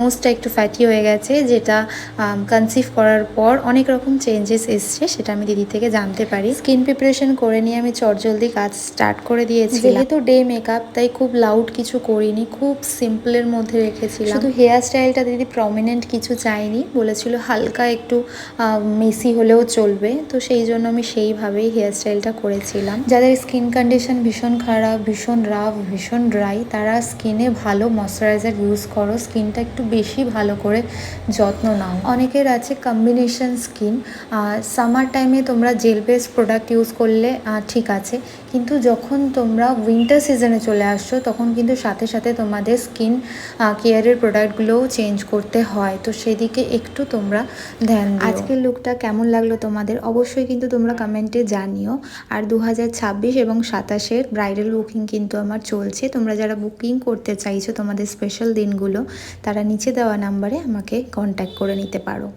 নোজটা একটু ফ্যাটি হয়ে গেছে, যেটা কনসিভ করার পর অনেক রকম চেঞ্জেস এসছে, সেটা আমি দিদি থেকে জানতে পারি। স্কিন প্রিপারেশন করে নিয়ে আমি চটজলদি কাজ স্টার্ট করে দিয়েছি। যেহেতু ডে মেকআপ, তাই খুব লাউড কিছু করিনি, খুব সিম্পলের মধ্যে রেখেছিলাম। শুধু হেয়ার স্টাইলটা দিদি প্রমিনেন্ট কিছু চাইনি, বলেছিল হালকা একটু মেসি হলেও চলবে, তো সেই জন্য আমি সেইভাবেই হেয়ার স্টাইলটা করেছিলাম। যাদের স্কিন কন্ডিশন ভীষণ খারাপ, ভীষণ রাফ, ভীষণ ড্রাই, তারা স্কিনে ভালো ময়শ্চারাইজার ইউজ করো, স্কিনটা একটু বেশি ভালো করে যত্ন নাও। অনেকের আছে কম্বিনেশন স্কিন, সামার টাইমে তোমরা জেল বেস প্রোডাক্ট ইউজ করলে ঠিক আছে, কিন্তু যখন তোমরা উইন্টার সিজনে চলে আসছো তখন কিন্তু সাথে সাথে তোমাদের স্কিন কেয়ারের প্রোডাক্টগুলোও চেঞ্জ করতে হয়, তো সেদিকে একটু তোমরা ধ্যান দিও। আজকের লুকটা কেমন লাগলো তোমাদের অবশ্যই কিন্তু তোমরা কমেন্টে জানিও। আর 2026 এবং 27-এর ব্রাইডাল বুকিং কিন্তু আমার চলছে, তোমরা যারা বুকিং করতে চাইছো তোমাদের স্পেশাল দিনগুলো, তারা নিচে দেওয়া নাম্বারে আমাকে কন্ট্যাক্ট করে নিতে পারো।